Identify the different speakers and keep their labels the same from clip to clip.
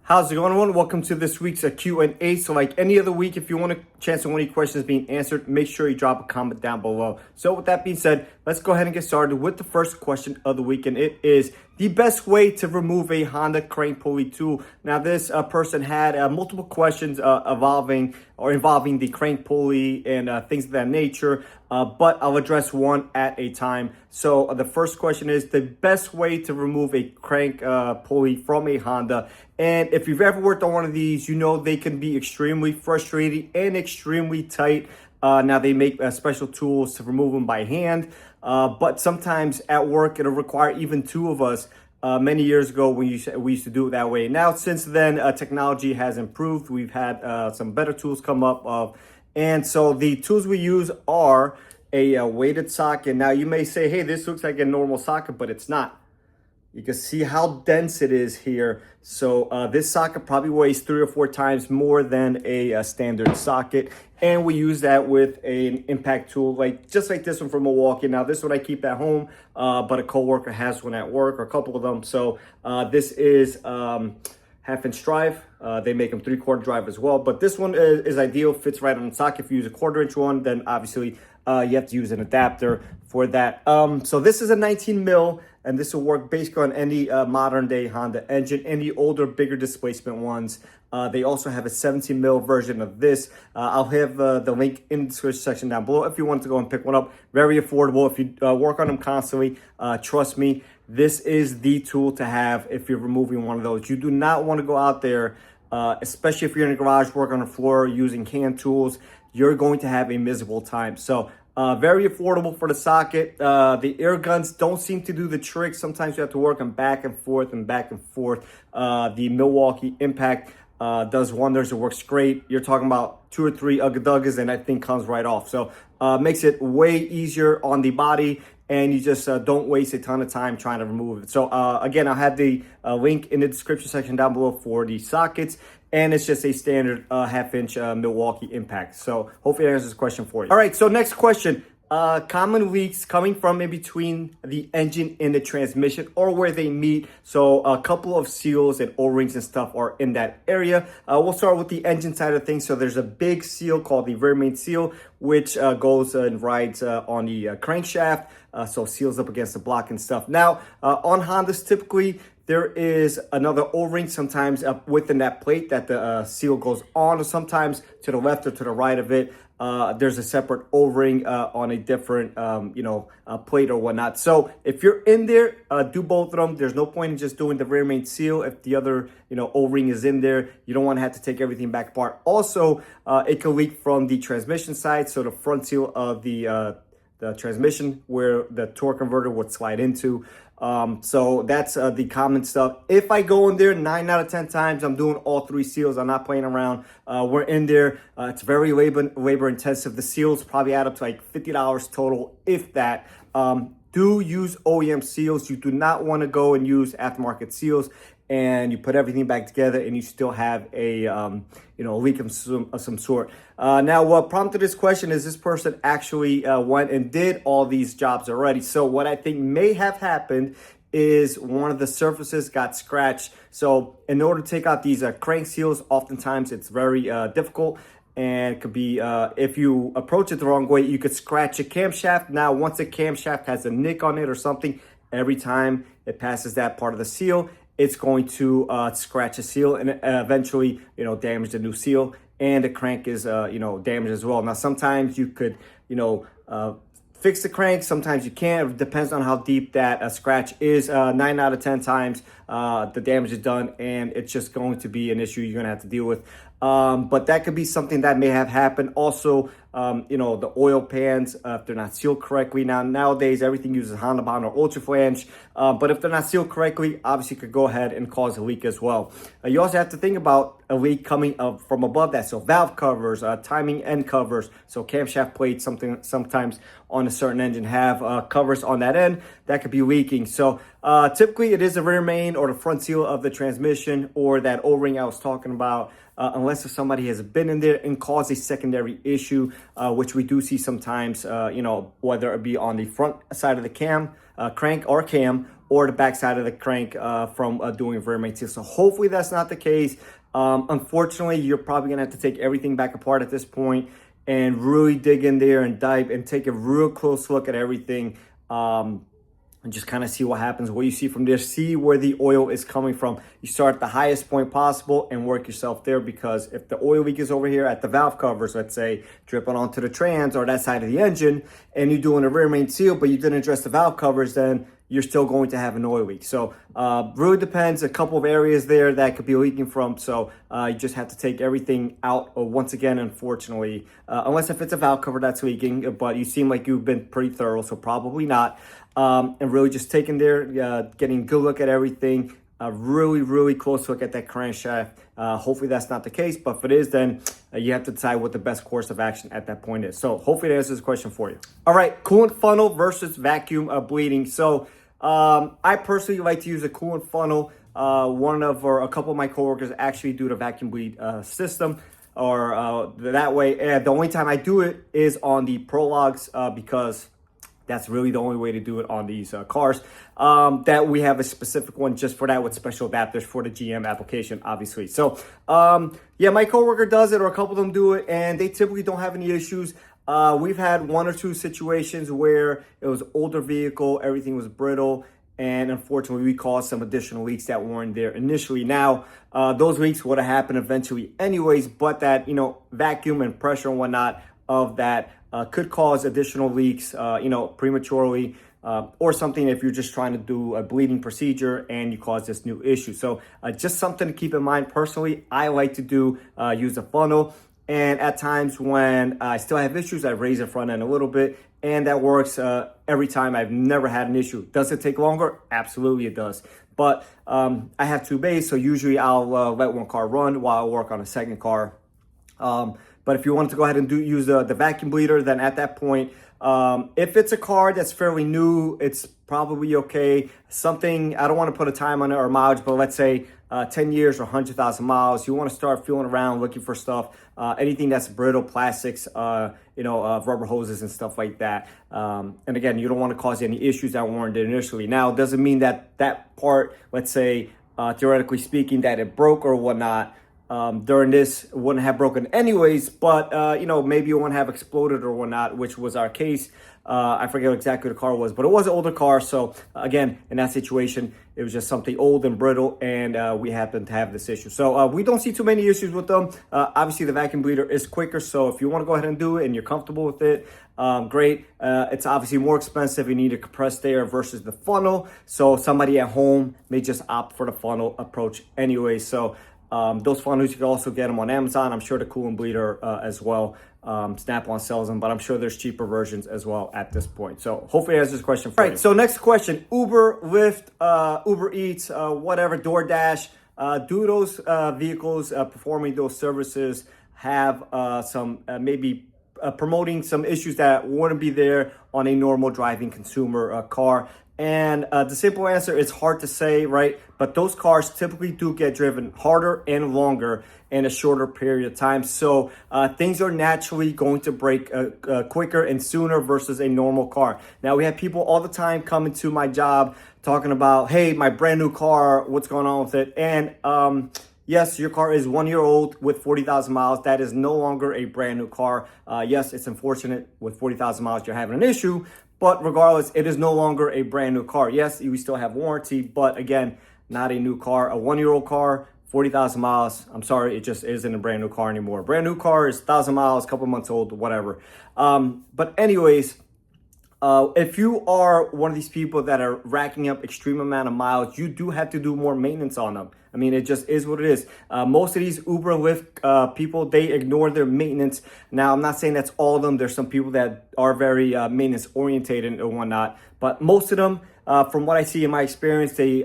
Speaker 1: How's it going, everyone? Welcome to this week's Q&A. So like any other week, if you want a chance on any questions being answered, make sure you drop a comment down below. So with that being said, let's go ahead and get started with the first question of the week. And it is the best way to remove a Honda crank pulley tool. Now this person had multiple questions involving the crank pulley and things of that nature. But I'll address one at a time. So the first question is the best way to remove a crank pulley from a Honda. And if you've ever worked on one of these, you know they can be extremely frustrating and extremely tight. Now they make special tools to remove them by hand, but sometimes at work it'll require even two of us. Many years ago we used to do it that way. Now since then technology has improved. We've had some better tools come up, and so the tools we use are a weighted socket. Now you may say, hey, this looks like a normal socket, but it's not. You can see how dense it is here. So this socket probably weighs 3 or 4 times more than a standard socket. And we use that with an impact tool, just like this one from Milwaukee. Now this one I keep at home, but a coworker has one at work, or a couple of them. So this is half-inch drive. They make them 3/4 drive as well. But this one is ideal, fits right on the socket. If you use a 1/4-inch one, then obviously you have to use an adapter for that. So this is a 19 mil. And this will work basically on any modern day Honda engine, any older, bigger displacement ones. They also have a 17 mil version of this. I'll have the link in the description section down below if you want to go and pick one up. Very affordable. If you work on them constantly, trust me, this is the tool to have if you're removing one of those. You do not want to go out there, especially if you're in a garage, work on the floor using hand tools. You're going to have a miserable time. So very affordable for the socket. The air guns don't seem to do the trick. Sometimes you have to work them back and forth and back and forth. The Milwaukee Impact does wonders. It works great. You're talking about 2 or 3 ugga-duggas and that thing comes right off. So makes it way easier on the body, and you just don't waste a ton of time trying to remove it. So again, I'll have the link in the description section down below for the sockets. And it's just a standard half-inch Milwaukee Impact. So hopefully that answers the question for you. All right, so next question. Common leaks coming from in between the engine and the transmission, or where they meet. So a couple of seals and O-rings and stuff are in that area. We'll start with the engine side of things. So there's a big seal called the rear main seal, which goes and rides on the crankshaft. So seals up against the block and stuff. Now on Hondas, typically there is another O-ring sometimes up within that plate that the seal goes on, or sometimes to the left or to the right of it. There's a separate O-ring on a different, plate or whatnot. So if you're in there, do both of them. There's no point in just doing the rear main seal. If the other, O-ring is in there, you don't want to have to take everything back apart. Also, it can leak from the transmission side. So the front seal of the transmission, where the torque converter would slide into. So that's the common stuff. If I go in there 9 out of 10 times, I'm doing all 3 seals. I'm not playing around. We're in there. It's very labor intensive. The seals probably add up to like $50 total, if that. Do use OEM seals. You do not want to go and use aftermarket seals, and you put everything back together and you still have a leak of some sort. Now, what prompted this question is this person actually went and did all these jobs already. So what I think may have happened is one of the surfaces got scratched. So in order to take out these crank seals, oftentimes it's very difficult. And it could be, if you approach it the wrong way, you could scratch a camshaft. Now, once a camshaft has a nick on it or something, every time it passes that part of the seal, it's going to scratch a seal and eventually, damage the new seal. And the crank is, damaged as well. Now, sometimes you could, fix the crank. Sometimes you can't. It depends on how deep that scratch is. 9 out of 10 times, the damage is done, and it's just going to be an issue you're going to have to deal with. But that could be something that may have happened. Also, the oil pans, if they're not sealed correctly. Now, nowadays, everything uses Honda Bond or Ultra Flange. But if they're not sealed correctly, obviously could go ahead and cause a leak as well. You also have to think about a leak coming up from above that. So valve covers, timing end covers. So camshaft plates, sometimes on a certain engine have covers on that end that could be leaking. So typically it is the rear main or the front seal of the transmission, or that O-ring I was talking about. Unless if somebody has been in there and caused a secondary issue, which we do see sometimes, whether it be on the front side of the crank or cam, or the backside of the crank from doing a rear main seal. So hopefully that's not the case. Unfortunately, you're probably gonna have to take everything back apart at this point and really dig in there and dive and take a real close look at everything. And just kind of see what happens, what you see from there, see where the oil is coming from. You start at the highest point possible and work yourself there, because if the oil leak is over here at the valve covers, let's say, dripping onto the trans or that side of the engine, and you're doing a rear main seal, but you didn't address the valve covers, then you're still going to have an oil leak. So really depends, a couple of areas there that could be leaking from. So you just have to take everything out once again, unfortunately, unless if it's a valve cover that's leaking, but you seem like you've been pretty thorough, so probably not. And really just taking there, getting a good look at everything, a really close look at that crankshaft. Hopefully that's not the case, but if it is, then you have to decide what the best course of action at that point is. So hopefully that answers this question for you. All right, coolant funnel versus vacuum bleeding. So I personally like to use a coolant funnel. A couple of my coworkers actually do the vacuum bleed system, or that way. The only time I do it is on the prologues, because that's really the only way to do it on these cars. That we have a specific one just for that with special adapters for the GM application, obviously. So yeah, my coworker does it, or a couple of them do it, and they typically don't have any issues. We've had one or two situations where it was older vehicle, everything was brittle, and unfortunately we caused some additional leaks that weren't there initially. Now, those leaks would have happened eventually anyways, but that, vacuum and pressure and whatnot of that could cause additional leaks, prematurely, or something if you're just trying to do a bleeding procedure and you cause this new issue. So just something to keep in mind. Personally, I like to use a funnel. And at times when I still have issues, I raise the front end a little bit, and that works every time. I've never had an issue. Does it take longer? Absolutely it does. But I have two bays, so usually I'll let one car run while I work on a second car. But if you want to go ahead and use the vacuum bleeder, then at that point, if it's a car that's fairly new, it's probably okay. Something, I don't want to put a time on it or mileage, but let's say 10 years or 100,000 miles, you want to start feeling around, looking for stuff, anything that's brittle, plastics, rubber hoses and stuff like that. And again, you don't want to cause any issues that weren't there initially. Now, it doesn't mean that that part, let's say, theoretically speaking, that it broke or whatnot. During this, wouldn't have broken anyways, but maybe it wouldn't have exploded or whatnot, which was our case. I forget exactly what the car was, but it was an older car. So again, in that situation, it was just something old and brittle, and we happened to have this issue. So we don't see too many issues with them. Obviously, the vacuum bleeder is quicker, so if you want to go ahead and do it and you're comfortable with it, great. It's obviously more expensive. You need a compressed air versus the funnel. So somebody at home may just opt for the funnel approach anyway. So those funnels, you can also get them on Amazon. I'm sure the coolant bleeder as well. Snap-on sells them, but I'm sure there's cheaper versions as well at this point. So hopefully that's this question for you. All right, so next question. Uber, Lyft, Uber Eats, whatever, DoorDash, do those vehicles performing those services have some maybe promoting some issues that wouldn't be there on a normal driving consumer car? And the simple answer is hard to say, right? But those cars typically do get driven harder and longer in a shorter period of time. So things are naturally going to break quicker and sooner versus a normal car. Now, we have people all the time coming to my job talking about, hey, my brand new car, what's going on with it? And yes, your car is 1 year old with 40,000 miles. That is no longer a brand new car. Yes, it's unfortunate with 40,000 miles you're having an issue. But regardless, it is no longer a brand new car. Yes, we still have warranty, but again, not a new car. A 1 year old car, 40,000 miles. I'm sorry, it just isn't a brand new car anymore. A brand new car is 1,000 miles, a couple months old, whatever. But anyways, if you are one of these people that are racking up extreme amount of miles, you do have to do more maintenance on them. I mean, it just is what it is. Most of these Uber and Lyft people, they ignore their maintenance. Now, I'm not saying that's all of them. There's some people that are very maintenance orientated and whatnot. But most of them, from what I see in my experience, they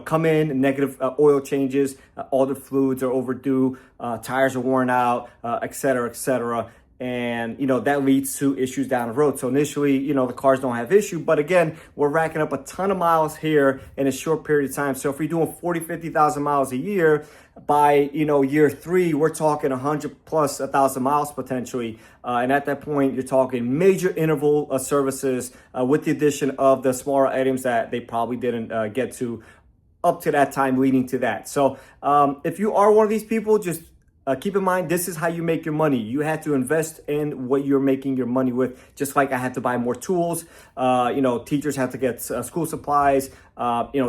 Speaker 1: come in, negative oil changes, all the fluids are overdue, tires are worn out, et cetera, et cetera. And, that leads to issues down the road. So initially, the cars don't have issue. But again, we're racking up a ton of miles here in a short period of time. So if we're doing 40, 50,000 miles a year, by, year 3, we're talking 100 plus 1,000 miles potentially. And at that point, you're talking major interval services with the addition of the smaller items that they probably didn't get to up to that time leading to that. So if you are one of these people, just keep in mind, this is how you make your money. You have to invest in what you're making your money with. Just like I had to buy more tools, teachers have to get school supplies,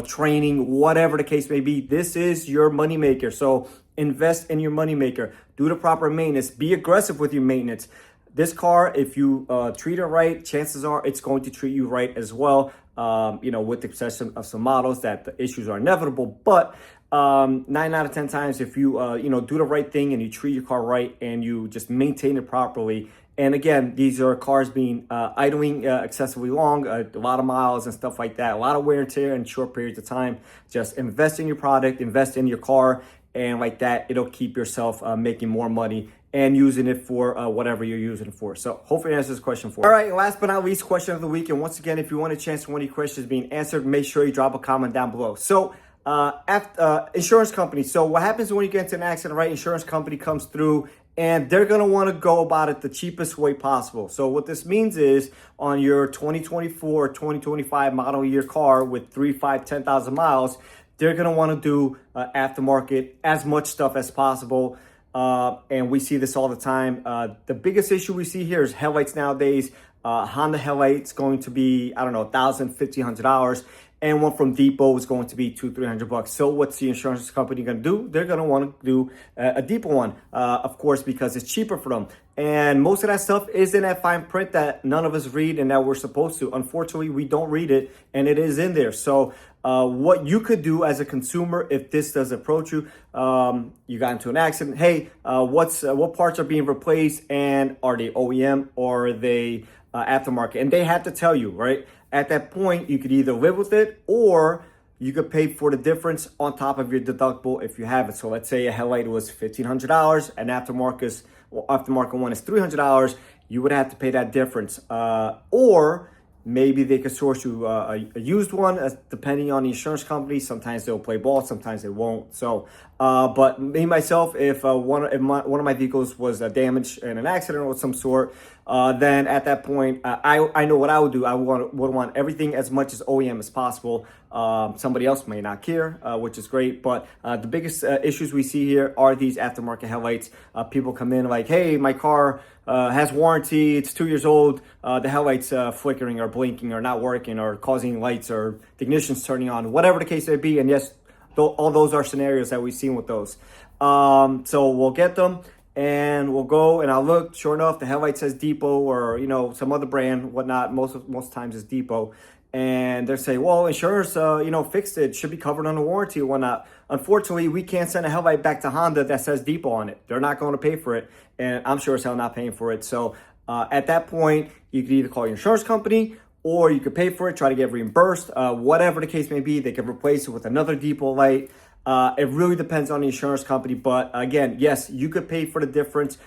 Speaker 1: training, whatever the case may be. This is your money maker. So invest in your money maker. Do the proper maintenance. Be aggressive with your maintenance. This car, if you treat it right, chances are it's going to treat you right as well. With the exception of some models that the issues are inevitable, but 9 out of 10 times, if you do the right thing and you treat your car right and you just maintain it properly. And again, these are cars being idling excessively long, a lot of miles and stuff like that, a lot of wear and tear in short periods of time. Just invest in your product, invest in your car, and like that, it'll keep yourself making more money and using it for whatever you're using it for. So hopefully that answers this question for you. All right, last but not least, question of the week. And once again, if you want a chance to one of your questions being answered, make sure you drop a comment down below. So insurance company. So what happens when you get into an accident, right? Insurance company comes through and they're going to want to go about it the cheapest way possible. So what this means is on your 2024 or 2025 model year car with 3, 5, 10,000 miles, they're going to want to do aftermarket as much stuff as possible. And we see this all the time. The biggest issue we see here is headlights nowadays. Honda headlights going to be, $1,000, $1,500. And one from Depot is going to be $200-$300. So what's the insurance company going to do? They're going to want to do a Depot one, of course, because it's cheaper for them. And most of that stuff is in that fine print that none of us read and that we're supposed to. Unfortunately, we don't read it, and it is in there. So what you could do as a consumer, if this does approach you, you got into an accident. Hey, what parts are being replaced, and are they OEM or are they aftermarket? And they have to tell you, right? At that point, you could either live with it or you could pay for the difference on top of your deductible if you have it. So let's say a headlight was $1,500, an aftermarket one is $300. You would have to pay that difference. Or maybe they could source you a used one, depending on the insurance company. Sometimes they'll play ball, sometimes they won't. So, but me, myself, if one of my vehicles was damaged in an accident of some sort, then at that point, I know what I would do. I would want everything as much as OEM as possible. Somebody else may not care, which is great. But the biggest issues we see here are these aftermarket headlights. People come in like, hey, my car has warranty. It's 2 years old. The headlights flickering or blinking or not working or causing lights or the ignition's turning on, whatever the case may be. And yes, all those are scenarios that we've seen with those. So we'll get them. And we'll go and I'll look, sure enough, the headlight says Depot or, some other brand, whatnot. Most times it's Depot. And they're saying, well, insurance, fixed it. Should be covered under warranty or whatnot. Unfortunately, we can't send a headlight back to Honda that says Depot on it. They're not going to pay for it. And I'm sure as hell not paying for it. So at that point, you could either call your insurance company or you could pay for it, try to get reimbursed. Whatever the case may be, they could replace it with another Depot light. It really depends on the insurance company. But again, yes, you could pay for the difference.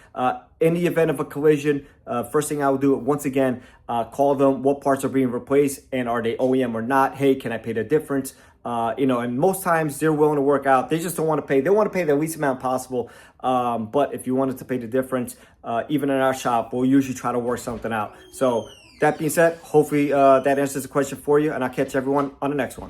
Speaker 1: In the event of a collision, first thing I would do, once again, call them what parts are being replaced and are they OEM or not. Hey, can I pay the difference? And most times they're willing to work out. They just don't want to pay. They want to pay the least amount possible. But if you wanted to pay the difference, even in our shop, we'll usually try to work something out. So that being said, hopefully that answers the question for you, and I'll catch everyone on the next one.